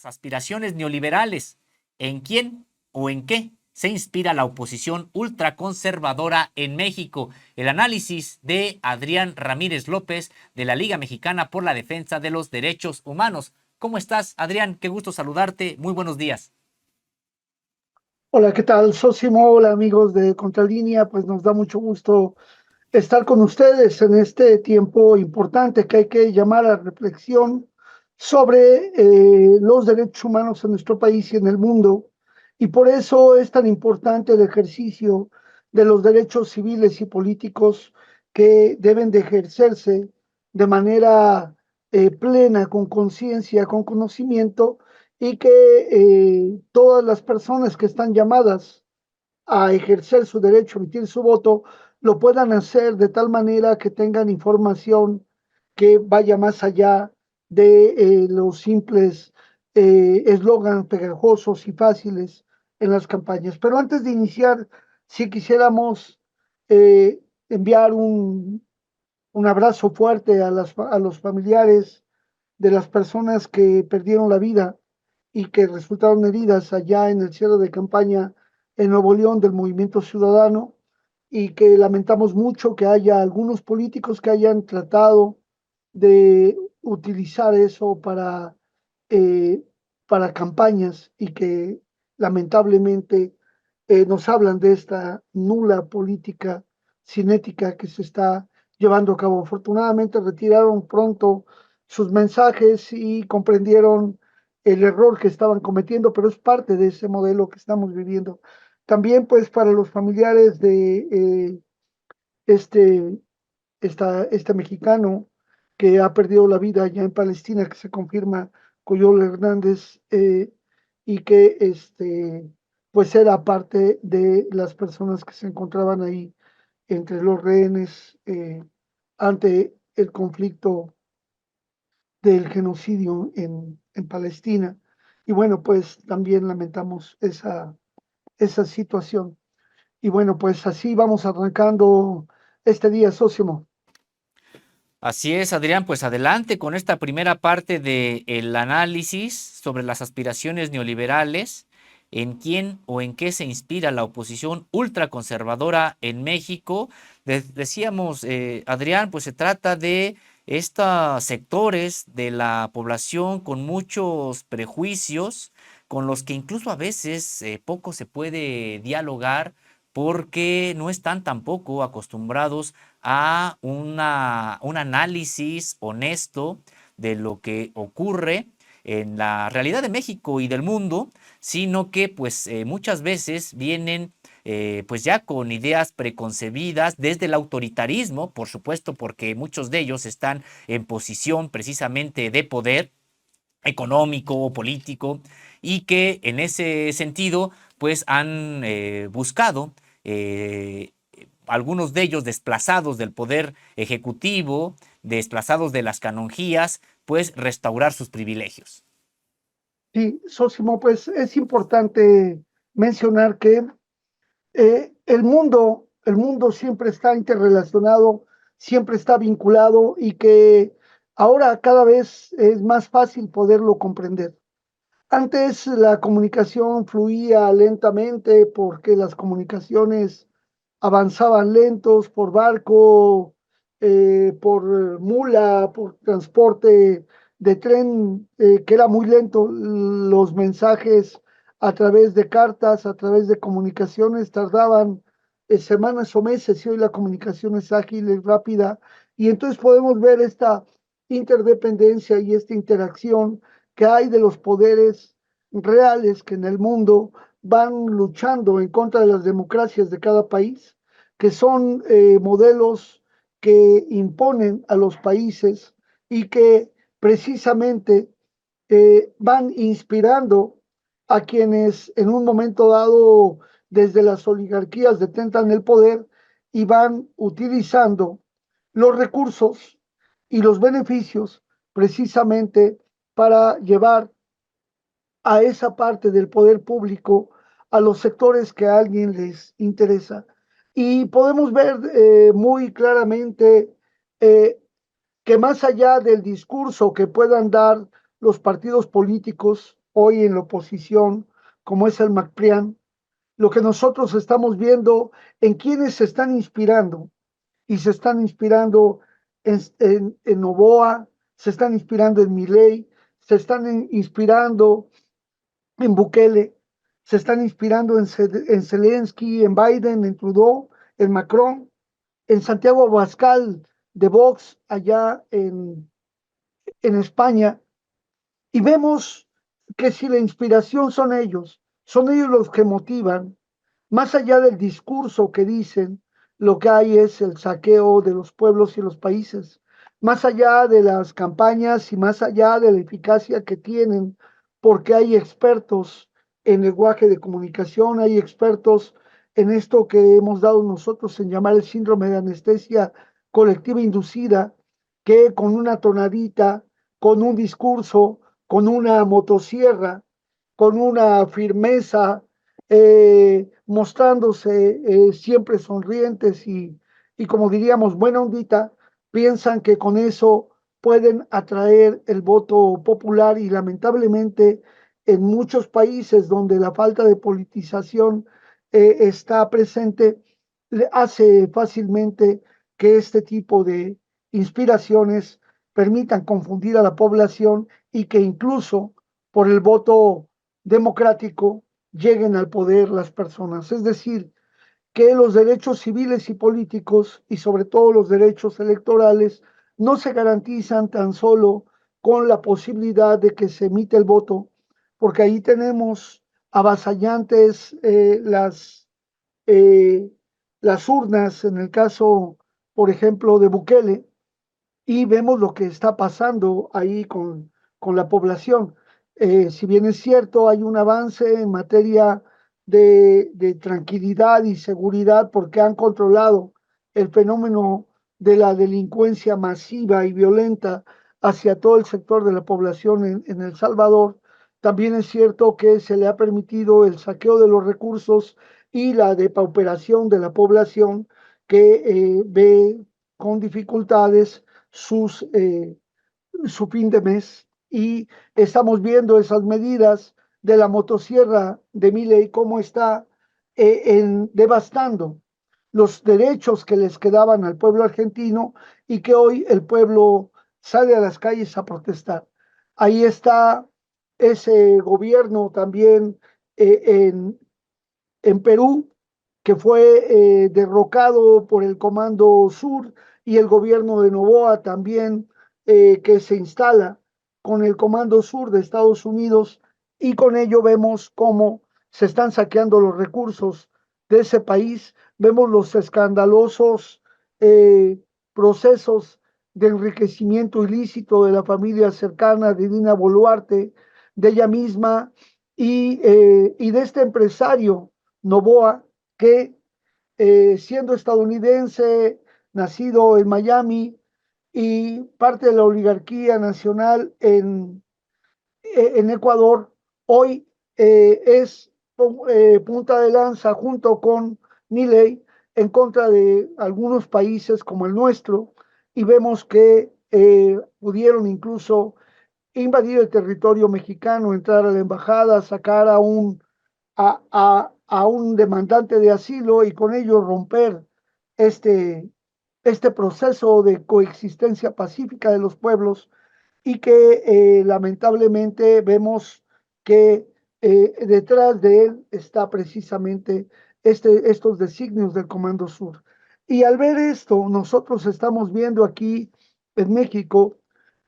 Las aspiraciones neoliberales. ¿En quién o en qué se inspira la oposición ultraconservadora en México? El análisis de Adrián Ramírez López de la Liga Mexicana por la Defensa de los Derechos Humanos. ¿Cómo estás, Adrián? Qué gusto saludarte. Muy buenos días. Hola, ¿qué tal, Sósimo? Hola, amigos de Contralínea. Pues nos da mucho gusto estar con ustedes en este tiempo importante que hay que llamar a reflexión sobre los derechos humanos en nuestro país y en el mundo. Y por eso es tan importante el ejercicio de los derechos civiles y políticos que deben de ejercerse de manera plena, con conciencia, con conocimiento, y que todas las personas que están llamadas a ejercer su derecho, a emitir su voto, lo puedan hacer de tal manera que tengan información que vaya más allá de los simples eslogans pegajosos y fáciles en las campañas. Pero antes de iniciar, si quisiéramos enviar un abrazo fuerte a los familiares de las personas que perdieron la vida y que resultaron heridas allá en el cierre de campaña en Nuevo León del Movimiento Ciudadano, y que lamentamos mucho que haya algunos políticos que hayan tratado de utilizar eso eh, para campañas, y que lamentablemente nos hablan de esta nula política cinética que se está llevando a cabo. Afortunadamente retiraron pronto sus mensajes y comprendieron el error que estaban cometiendo, pero es parte de ese modelo que estamos viviendo. También pues para los familiares de este, este mexicano que ha perdido la vida allá en Palestina, que se confirma Coyol Hernández, y que pues era parte de las personas que se encontraban ahí entre los rehenes ante el conflicto del genocidio en Palestina. Y bueno, pues también lamentamos esa situación. Y bueno, pues así vamos arrancando este día, Sósimo. Así es, Adrián, pues adelante con esta primera parte del análisis sobre las aspiraciones neoliberales, en quién o en qué se inspira la oposición ultraconservadora en México. Decíamos, Adrián, pues se trata de estos sectores de la población con muchos prejuicios, con los que incluso a veces poco se puede dialogar porque no están tampoco acostumbrados a un análisis honesto de lo que ocurre en la realidad de México y del mundo, sino que pues muchas veces vienen pues ya con ideas preconcebidas desde el autoritarismo, por supuesto, porque muchos de ellos están en posición precisamente de poder económico o político, y que en ese sentido pues han buscado eh, algunos de ellos desplazados del poder ejecutivo, desplazados de las canonjías, pues restaurar sus privilegios. Sí, Sósimo, pues es importante mencionar que el mundo siempre está interrelacionado, siempre está vinculado, y que ahora cada vez es más fácil poderlo comprender. Antes la comunicación fluía lentamente porque las comunicaciones avanzaban lentos por barco, por mula, por transporte de tren, que era muy lento. Los mensajes a través de cartas, a través de comunicaciones, tardaban semanas o meses, y hoy la comunicación es ágil, es rápida, y entonces podemos ver esta interdependencia y esta interacción que hay de los poderes reales que en el mundo van luchando en contra de las democracias de cada país, que son modelos que imponen a los países, y que precisamente van inspirando a quienes en un momento dado desde las oligarquías detentan el poder, y van utilizando los recursos y los beneficios precisamente para llevar a esa parte del poder público a los sectores que a alguien les interesa. Y podemos ver muy claramente eh, que más allá del discurso que puedan dar los partidos políticos, hoy en la oposición, como es el MacPrian, lo que nosotros estamos viendo en quienes se están inspirando, y se están inspirando en Novoa, se están inspirando en Milei, se están inspirando en Bukele, se están inspirando en Zelensky, en Biden, en Trudeau, en Macron, en Santiago Abascal de Vox allá en España, y vemos que si la inspiración son ellos los que motivan, más allá del discurso que dicen, lo que hay es el saqueo de los pueblos y los países, más allá de las campañas y más allá de la eficacia que tienen, porque hay expertos en lenguaje de comunicación, hay expertos en esto que hemos dado nosotros en llamar el síndrome de anestesia colectiva inducida, que con una tonadita, con un discurso, con una motosierra, con una firmeza, mostrándose siempre sonrientes y como diríamos, buena ondita, piensan que con eso pueden atraer el voto popular y lamentablemente en muchos países donde la falta de politización está presente, le hace fácilmente que este tipo de inspiraciones permitan confundir a la población y que incluso por el voto democrático lleguen al poder las personas. Es decir, que los derechos civiles y políticos y sobre todo los derechos electorales no se garantizan tan solo con la posibilidad de que se emite el voto, porque ahí tenemos avasallantes eh, las urnas, en el caso, por ejemplo, de Bukele, y vemos lo que está pasando ahí con la población. Si bien es cierto, hay un avance en materia de tranquilidad y seguridad porque han controlado el fenómeno de la delincuencia masiva y violenta hacia todo el sector de la población en El Salvador, también es cierto que se le ha permitido el saqueo de los recursos y la depauperación de la población que ve con dificultades sus, su fin de mes y estamos viendo esas medidas de la motosierra de Milei cómo está devastando los derechos que les quedaban al pueblo argentino y que hoy el pueblo sale a las calles a protestar. Ahí está ese gobierno también eh, en, en Perú, que fue derrocado por el Comando Sur y el gobierno de Novoa también, que se instala con el Comando Sur de Estados Unidos y con ello vemos cómo se están saqueando los recursos de ese país, vemos los escandalosos eh, procesos de enriquecimiento ilícito de la familia cercana de Dina Boluarte, de ella misma y de este empresario Novoa, que siendo estadounidense, nacido en Miami y parte de la oligarquía nacional en Ecuador, hoy es punta de lanza junto con Milei en contra de algunos países como el nuestro y vemos que pudieron incluso invadir el territorio mexicano, entrar a la embajada, sacar a un demandante de asilo y con ello romper este, este proceso de coexistencia pacífica de los pueblos y que lamentablemente vemos que detrás de él está precisamente estos designios del Comando Sur. Y al ver esto, nosotros estamos viendo aquí en México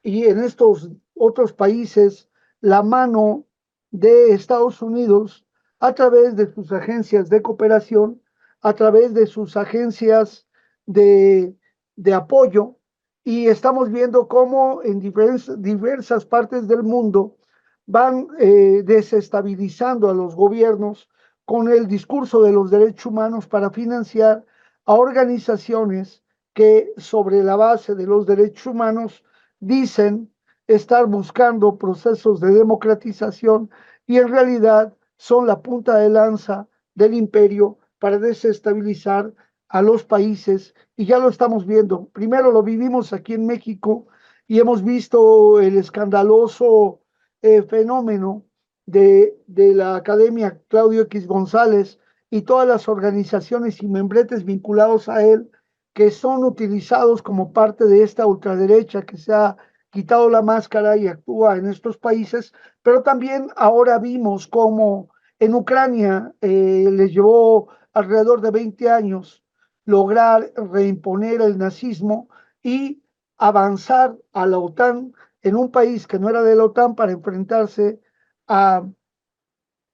y en estos otros países la mano de Estados Unidos a través de sus agencias de cooperación, a través de sus agencias de, de apoyo, y estamos viendo cómo en diversas partes del mundo van desestabilizando a los gobiernos con el discurso de los derechos humanos para financiar a organizaciones que sobre la base de los derechos humanos dicen estar buscando procesos de democratización y en realidad son la punta de lanza del imperio para desestabilizar a los países y ya lo estamos viendo. Primero lo vivimos aquí en México y hemos visto el escandaloso fenómeno de la Academia Claudio X González y todas las organizaciones y membretes vinculados a él que son utilizados como parte de esta ultraderecha que se ha quitado la máscara y actúa en estos países, pero también ahora vimos cómo en Ucrania les llevó alrededor de 20 años lograr reimponer el nazismo y avanzar a la OTAN en un país que no era de la OTAN para enfrentarse a,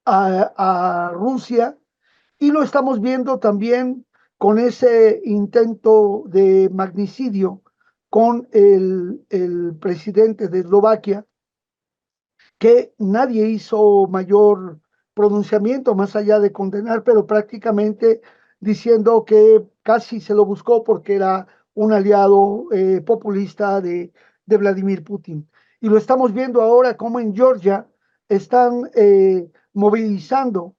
a Rusia, y lo estamos viendo también con ese intento de magnicidio con el presidente de Eslovaquia, que nadie hizo mayor pronunciamiento más allá de condenar, pero prácticamente diciendo que casi se lo buscó porque era un aliado populista de Vladimir Putin. Y lo estamos viendo ahora como en Georgia están movilizando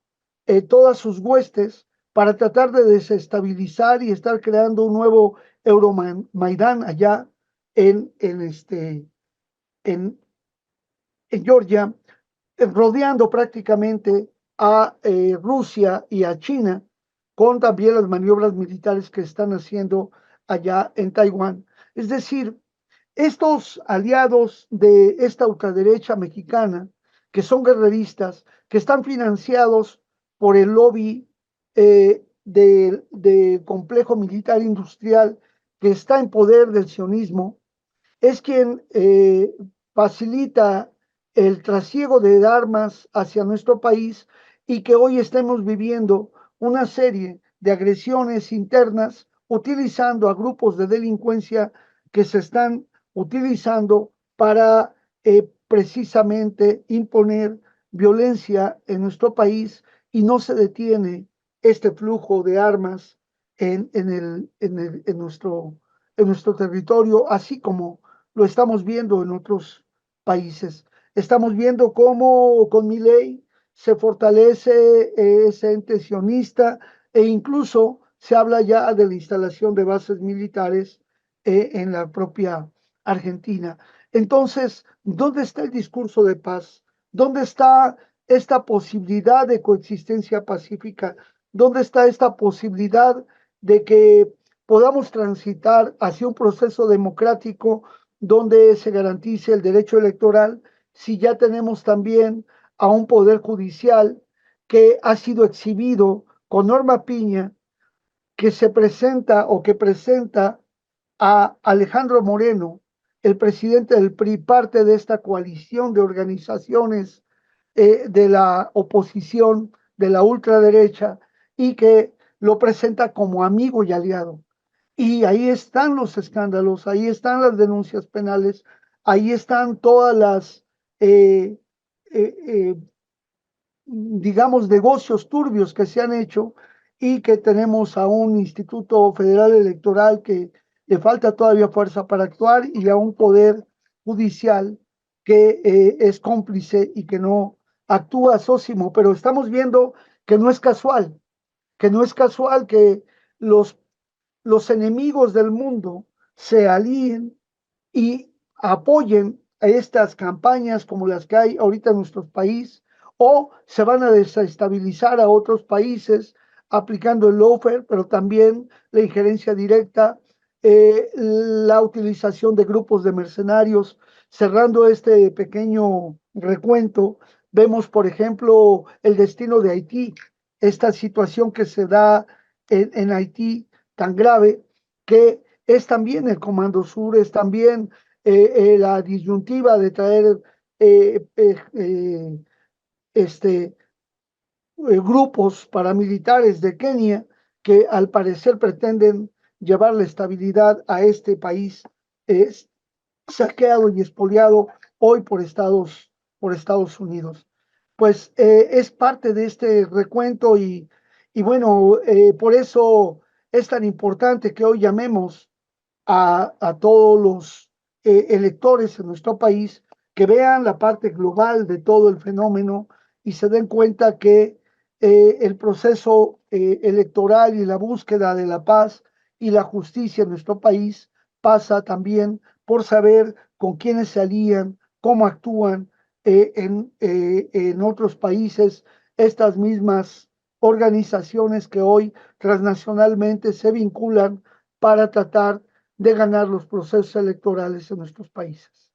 todas sus huestes para tratar de desestabilizar y estar creando un nuevo Euromaidán allá en, en, en Georgia, rodeando prácticamente a Rusia y a China, con también las maniobras militares que están haciendo allá en Taiwán. Es decir, estos aliados de esta ultraderecha mexicana, que son guerreristas, que están financiados por el lobby del complejo militar industrial que está en poder del sionismo, es quien facilita el trasiego de armas hacia nuestro país y que hoy estemos viviendo una serie de agresiones internas utilizando a grupos de delincuencia que se están utilizando para precisamente imponer violencia en nuestro país, y no se detiene este flujo de armas en nuestro territorio, así como lo estamos viendo en otros países. Estamos viendo cómo con mi ley se fortalece ese ente sionista, e incluso se habla ya de la instalación de bases militares en la propia Argentina. Entonces, ¿dónde está el discurso de paz? ¿Dónde está esta posibilidad de coexistencia pacífica? ¿Dónde está esta posibilidad de que podamos transitar hacia un proceso democrático donde se garantice el derecho electoral, si ya tenemos también a un poder judicial que ha sido exhibido con Norma Piña, que se presenta o que presenta a Alejandro Moreno, el presidente del PRI, parte de esta coalición de organizaciones de la oposición, de la ultraderecha, y que lo presenta como amigo y aliado? Y ahí están los escándalos, ahí están las denuncias penales, ahí están todas las, eh, eh, eh, digamos, negocios turbios que se han hecho, y que tenemos a un Instituto Federal Electoral que le falta todavía fuerza para actuar, y a un poder judicial que es cómplice y que no actúa sósimo. Pero estamos viendo que no es casual, que no es casual que los enemigos del mundo se alíen y apoyen a estas campañas como las que hay ahorita en nuestro país, o se van a desestabilizar a otros países aplicando el lawfare, pero también la injerencia directa, la utilización de grupos de mercenarios. Cerrando este pequeño recuento, vemos, por ejemplo, el destino de Haití, esta situación que se da en Haití tan grave, que es también el Comando Sur, es también la disyuntiva de traer eh, eh, eh, este, grupos paramilitares de Kenia que al parecer pretenden llevar la estabilidad a este país eh, saqueado y expoliado hoy por Estados Unidos. Pues es parte de este recuento, y bueno, por eso es tan importante que hoy llamemos a todos los electores en nuestro país que vean la parte global de todo el fenómeno y se den cuenta que el proceso electoral y la búsqueda de la paz y la justicia en nuestro país pasa también por saber con quiénes se alían, cómo actúan, en otros países estas mismas organizaciones que hoy transnacionalmente se vinculan para tratar de ganar los procesos electorales en nuestros países.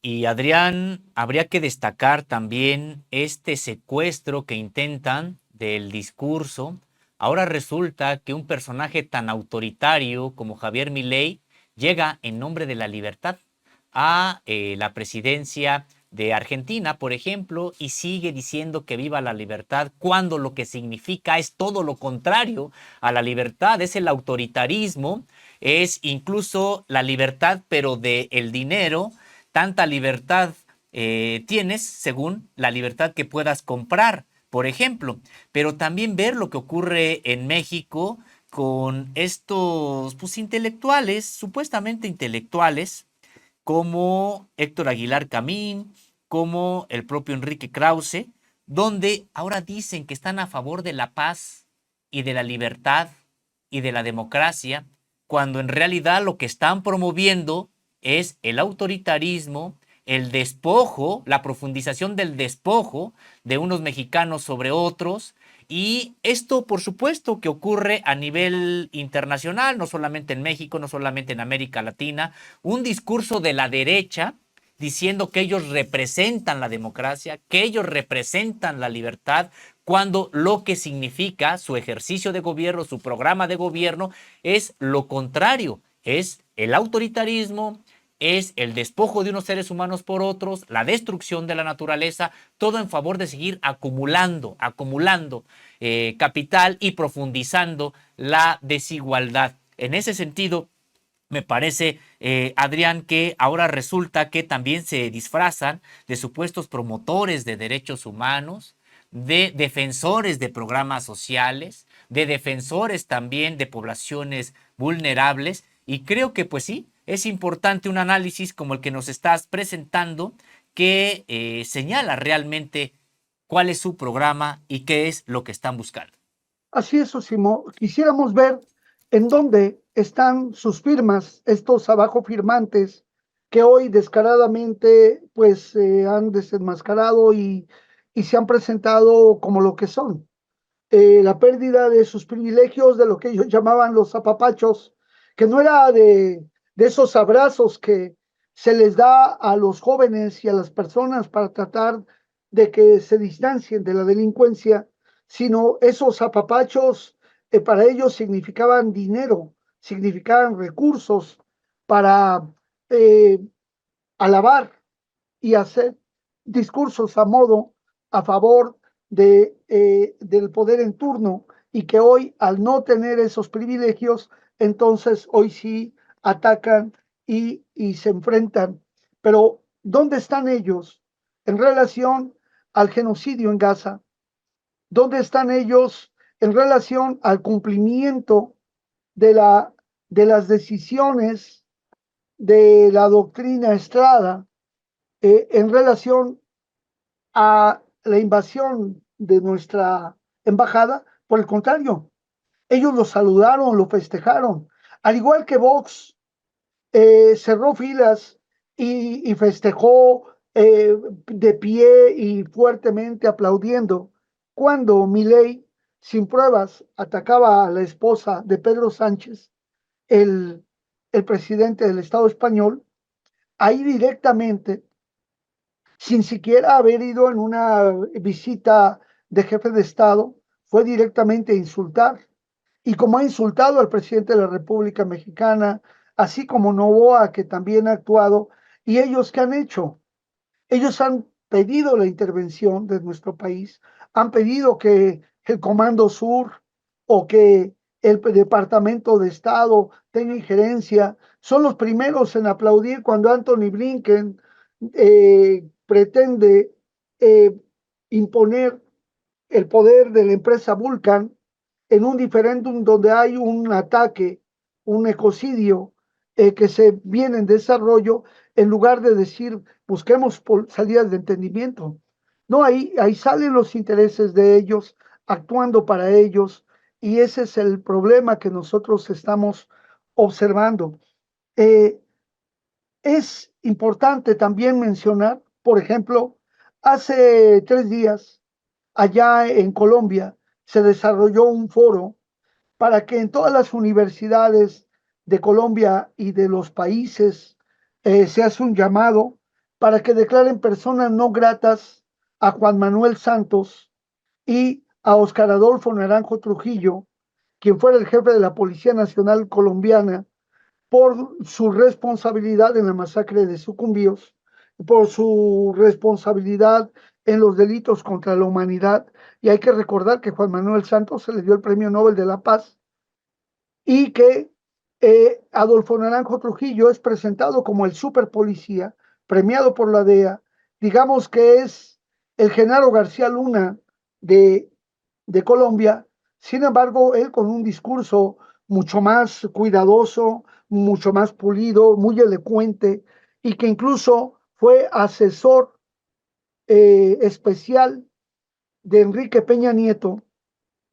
Y Adrián, habría que destacar también este secuestro que intentan del discurso. Ahora resulta que un personaje tan autoritario como Javier Milei llega en nombre de la libertad a la presidencia de Argentina, por ejemplo, y sigue diciendo que viva la libertad cuando lo que significa es todo lo contrario a la libertad, es el autoritarismo, es incluso la libertad pero de el dinero. Tanta libertad tienes según la libertad que puedas comprar, por ejemplo, pero también ver lo que ocurre en México con estos pues, intelectuales, supuestamente intelectuales, como Héctor Aguilar Camín, como el propio Enrique Krause, donde ahora dicen que están a favor de la paz y de la libertad y de la democracia, cuando en realidad lo que están promoviendo es el autoritarismo, el despojo, la profundización del despojo de unos mexicanos sobre otros. Y esto, por supuesto, que ocurre a nivel internacional, no solamente en México, no solamente en América Latina, un discurso de la derecha diciendo que ellos representan la democracia, que ellos representan la libertad, cuando lo que significa su ejercicio de gobierno, su programa de gobierno, es lo contrario, es el autoritarismo, es el despojo de unos seres humanos por otros, la destrucción de la naturaleza, todo en favor de seguir acumulando capital y profundizando la desigualdad. En ese sentido, me parece, Adrián, que ahora resulta que también se disfrazan de supuestos promotores de derechos humanos, de defensores de programas sociales, de defensores también de poblaciones vulnerables. Y creo que pues sí, es importante un análisis como el que nos estás presentando que señala realmente cuál es su programa y qué es lo que están buscando. Así es, Osimo. Quisiéramos ver en dónde están sus firmas, estos abajo firmantes que hoy descaradamente pues han desenmascarado y se han presentado como lo que son. La pérdida de sus privilegios, de lo que ellos llamaban los apapachos, que no era de esos abrazos que se les da a los jóvenes y a las personas para tratar de que se distancien de la delincuencia, sino esos apapachos para ellos significaban dinero, significaban recursos para eh, alabar y hacer discursos a modo a favor del poder en turno y que hoy al no tener esos privilegios, entonces hoy sí atacan y se enfrentan. Pero ¿dónde están ellos en relación al genocidio en Gaza? ¿Dónde están ellos en relación al cumplimiento de, la, de las decisiones de la doctrina Estrada en relación a la invasión de nuestra embajada? Por el contrario, ellos lo saludaron, lo festejaron. Al igual que Vox cerró filas y festejó de pie y fuertemente aplaudiendo cuando Milei, sin pruebas, atacaba a la esposa de Pedro Sánchez, el, el presidente del Estado español, ahí directamente sin siquiera haber ido en una visita de jefe de Estado, fue directamente a insultar. Y como ha insultado al presidente de la República Mexicana, así como Novoa, que también ha actuado, y ellos qué han hecho, ellos han pedido la intervención de nuestro país, han pedido que el Comando Sur o que el Departamento de Estado tenga injerencia. Son los primeros en aplaudir cuando Anthony Blinken pretende eh, imponer el poder de la empresa Vulcan en un diferéndum donde hay un ataque, un ecocidio que se viene en desarrollo, en lugar de decir busquemos salidas de entendimiento. No, ahí salen los intereses de ellos, actuando para ellos, y ese es el problema que nosotros estamos observando. Eh, es importante también mencionar Por ejemplo, hace 3 días, allá en Colombia, se desarrolló un foro para que en todas las universidades de Colombia y de los países se hace un llamado para que declaren personas no gratas a Juan Manuel Santos y a Oscar Adolfo Naranjo Trujillo, quien fuera el jefe de la Policía Nacional Colombiana, por su responsabilidad en la masacre de Sucumbíos, por su responsabilidad en los delitos contra la humanidad. Y hay que recordar que Juan Manuel Santos se le dio el Premio Nobel de la Paz y que Adolfo Naranjo Trujillo es presentado como el super policía, premiado por la DEA. Digamos que es el Genaro García Luna de, de Colombia. Sin embargo, él con un discurso mucho más cuidadoso, mucho más pulido, muy elocuente, y que incluso fue asesor especial de Enrique Peña Nieto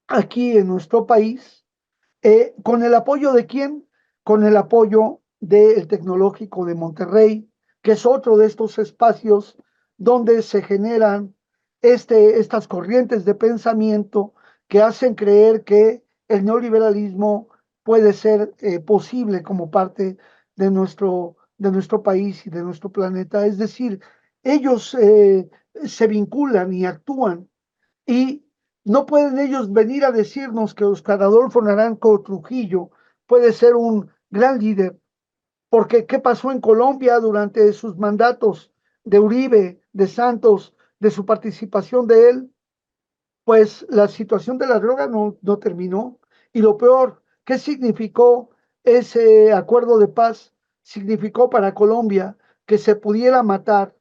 aquí en nuestro país. ¿Con el apoyo de quién? Con el apoyo del Tecnológico de Monterrey, que es otro de estos espacios donde se generan estas corrientes de pensamiento que hacen creer que el neoliberalismo puede ser posible como parte de nuestro país y de nuestro planeta. Es decir, ellos se vinculan y actúan y no pueden ellos venir a decirnos que Oscar Adolfo Naranjo Trujillo puede ser un gran líder, porque ¿qué pasó en Colombia durante sus mandatos de Uribe, de Santos, de su participación de él? Pues la situación de la droga no terminó. Y lo peor, ¿qué significó ese acuerdo de paz? Significó para Colombia que se pudiera matar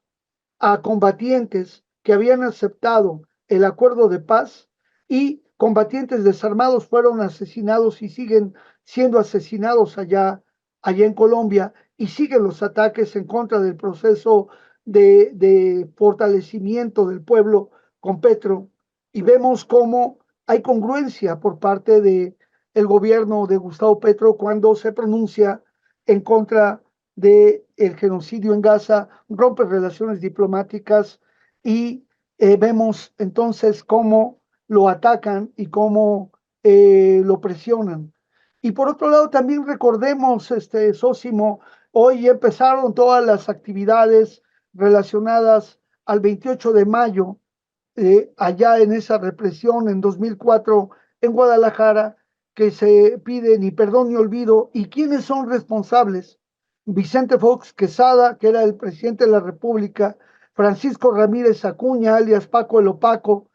a combatientes que habían aceptado el acuerdo de paz y combatientes desarmados fueron asesinados y siguen siendo asesinados allá en Colombia y siguen los ataques en contra del proceso de fortalecimiento del pueblo con Petro y vemos cómo hay congruencia por parte de el gobierno de Gustavo Petro cuando se pronuncia en contra del genocidio en Gaza, rompe relaciones diplomáticas y vemos entonces cómo lo atacan y cómo lo presionan. Y por otro lado, también recordemos, Sósimo, hoy empezaron todas las actividades relacionadas al 28 de mayo, allá en esa represión en 2004 en Guadalajara, que se pide ni perdón ni olvido. ¿Y quiénes son responsables? Vicente Fox Quesada, que era el presidente de la República, Francisco Ramírez Acuña, alias Paco el Opaco,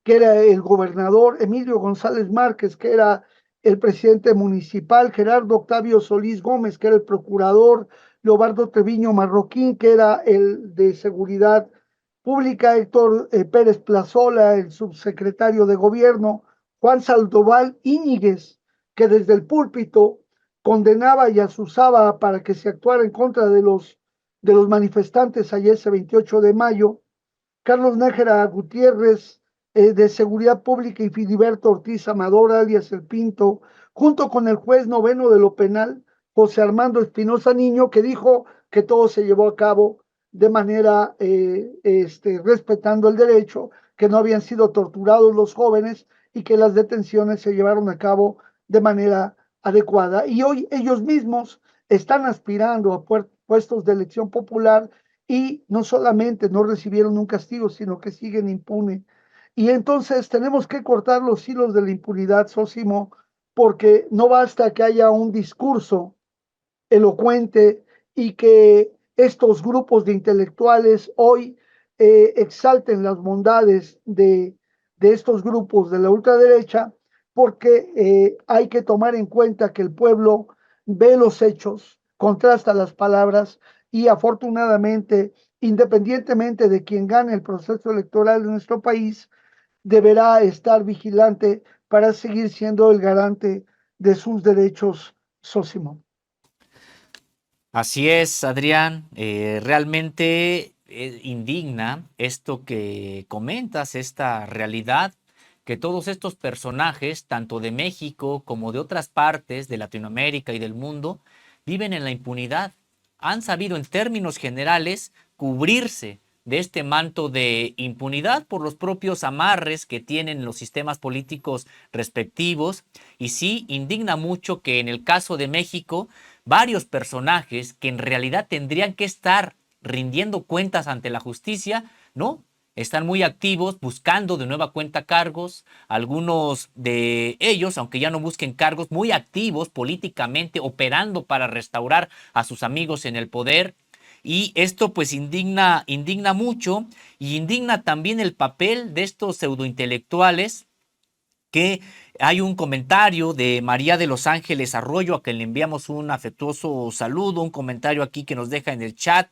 que era el gobernador, Emilio González Márquez, que era el presidente municipal, Gerardo Octavio Solís Gómez, que era el procurador, Leobardo Treviño Marroquín, que era el de seguridad pública, Héctor Pérez Plazola, el subsecretario de gobierno, Juan Sandoval Íñiguez, que desde el púlpito condenaba y asusaba para que se actuara en contra de los manifestantes ayer ese 28 de mayo, Carlos Nájera Gutiérrez, de Seguridad Pública, y Filiberto Ortiz Amador, alias El Pinto, junto con el juez noveno de lo penal, José Armando Espinosa Niño, que dijo que todo se llevó a cabo de manera respetando el derecho, que no habían sido torturados los jóvenes y que las detenciones se llevaron a cabo de manera adecuada. Y hoy ellos mismos están aspirando a puestos de elección popular y no solamente no recibieron un castigo, sino que siguen impunes. Y entonces tenemos que cortar los hilos de la impunidad, Sósimo, porque no basta que haya un discurso elocuente y que estos grupos de intelectuales hoy exalten las bondades de estos grupos de la ultraderecha, porque hay que tomar en cuenta que el pueblo ve los hechos, contrasta las palabras y afortunadamente, independientemente de quien gane el proceso electoral de nuestro país, deberá estar vigilante para seguir siendo el garante de sus derechos, Sósimo. Así es, Adrián. Realmente indigna esto que comentas, esta realidad, que todos estos personajes, tanto de México como de otras partes de Latinoamérica y del mundo, viven en la impunidad. Han sabido, en términos generales, cubrirse de este manto de impunidad por los propios amarres que tienen los sistemas políticos respectivos. Y sí, indigna mucho que en el caso de México, varios personajes que en realidad tendrían que estar rindiendo cuentas ante la justicia, ¿no? Están muy activos buscando de nueva cuenta cargos, algunos de ellos, aunque ya no busquen cargos, muy activos políticamente, operando para restaurar a sus amigos en el poder. Y esto pues indigna mucho, y indigna también el papel de estos pseudointelectuales, que hay un comentario de María de los Ángeles Arroyo, a quien le enviamos un afectuoso saludo, un comentario aquí que nos deja en el chat,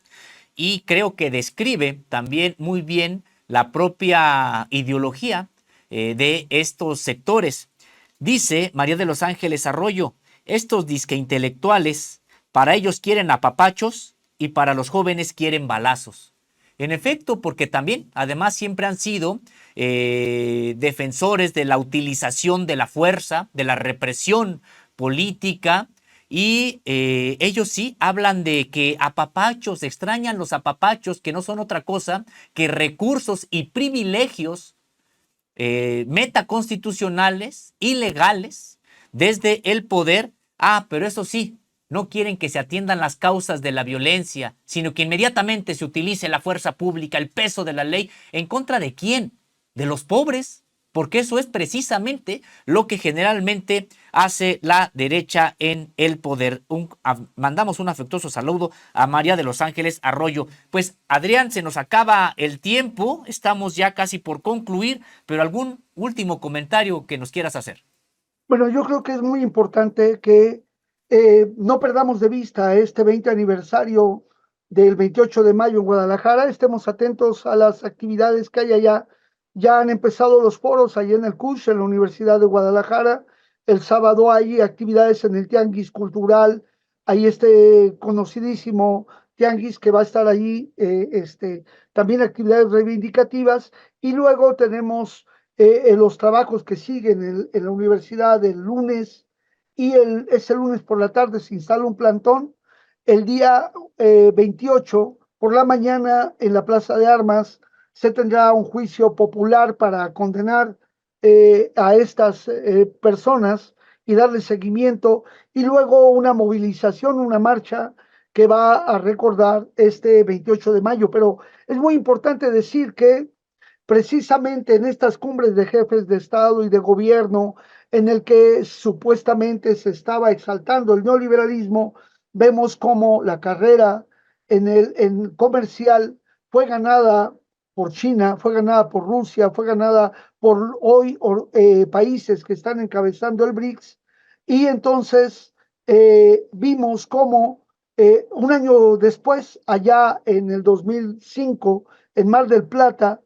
y creo que describe también muy bien la propia ideología de estos sectores. Dice María de los Ángeles Arroyo: estos disque intelectuales, para ellos quieren apapachos y para los jóvenes quieren balazos. En efecto, porque también, además, siempre han sido defensores de la utilización de la fuerza, de la represión política, y ellos sí hablan de que apapachos, extrañan los apapachos, que no son otra cosa que recursos y privilegios metaconstitucionales, ilegales, desde el poder. Pero eso sí, no quieren que se atiendan las causas de la violencia, sino que inmediatamente se utilice la fuerza pública, el peso de la ley. ¿En contra de quién? De los pobres, porque eso es precisamente lo que generalmente hace la derecha en el poder. Mandamos un afectuoso saludo a María de los Ángeles Arroyo. Pues Adrián, se nos acaba el tiempo, estamos ya casi por concluir, pero algún último comentario que nos quieras hacer. Bueno, yo creo que es muy importante que no perdamos de vista este 20 aniversario del 28 de mayo en Guadalajara, estemos atentos a las actividades que hay allá. Ya han empezado los foros allí en el CUSH, en la Universidad de Guadalajara. El sábado hay actividades en el Tianguis Cultural, hay este conocidísimo Tianguis que va a estar allí, también actividades reivindicativas, y luego tenemos en los trabajos que siguen en la universidad el lunes, y ese lunes por la tarde se instala un plantón. El día 28 por la mañana en la Plaza de Armas se tendrá un juicio popular para condenar a estas personas y darle seguimiento, y luego una movilización, una marcha que va a recordar este 28 de mayo. Pero es muy importante decir que precisamente en estas cumbres de jefes de Estado y de gobierno, en el que supuestamente se estaba exaltando el neoliberalismo, vemos cómo la carrera en comercial fue ganada por China, fue ganada por Rusia, fue ganada por hoy países que están encabezando el BRICS. Y entonces vimos cómo un año después, allá en el 2005, en Mar del Plata,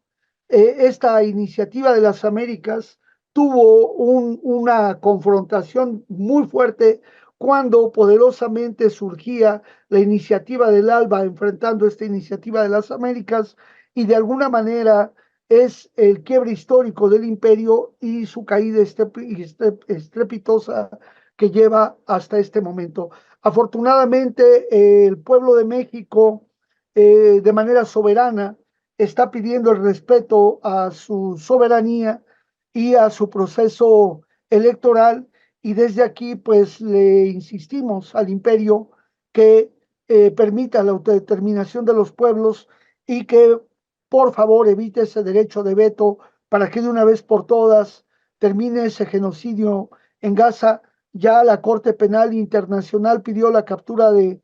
esta iniciativa de las Américas tuvo una confrontación muy fuerte cuando poderosamente surgía la iniciativa del ALBA enfrentando esta iniciativa de las Américas, y de alguna manera es el quiebre histórico del imperio y su caída estrepitosa que lleva hasta este momento. Afortunadamente, el pueblo de México, de manera soberana, está pidiendo el respeto a su soberanía y a su proceso electoral, y desde aquí pues le insistimos al imperio que permita la autodeterminación de los pueblos y que por favor evite ese derecho de veto para que de una vez por todas termine ese genocidio en Gaza. Ya la Corte Penal Internacional pidió la captura de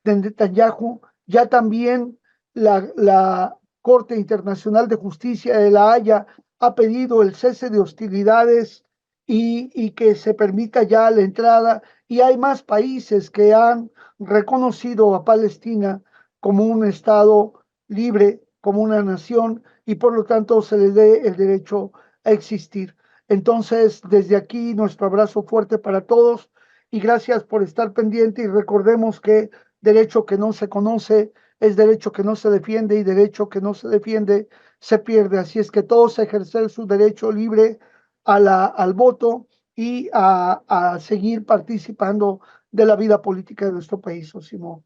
Netanyahu, ya también la Corte Internacional de Justicia de La Haya ha pedido el cese de hostilidades y que se permita ya la entrada, y hay más países que han reconocido a Palestina como un Estado libre, como una nación, y por lo tanto se le dé el derecho a existir. Entonces, desde aquí, nuestro abrazo fuerte para todos y gracias por estar pendiente, y recordemos que derecho que no se conoce es derecho que no se defiende, y derecho que no se defiende se pierde. Así es que todos ejercer su derecho libre al voto y a seguir participando de la vida política de nuestro país, Simón.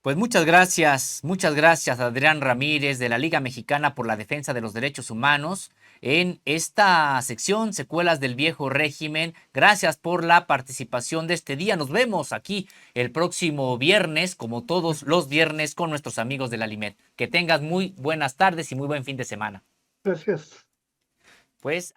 Pues muchas gracias Adrián Ramírez de la Liga Mexicana por la Defensa de los Derechos Humanos en esta sección Secuelas del Viejo Régimen. Gracias por la participación de este día. Nos vemos aquí el próximo viernes, como todos los viernes, con nuestros amigos de la Limet. Que tengas muy buenas tardes y muy buen fin de semana. Gracias. Pues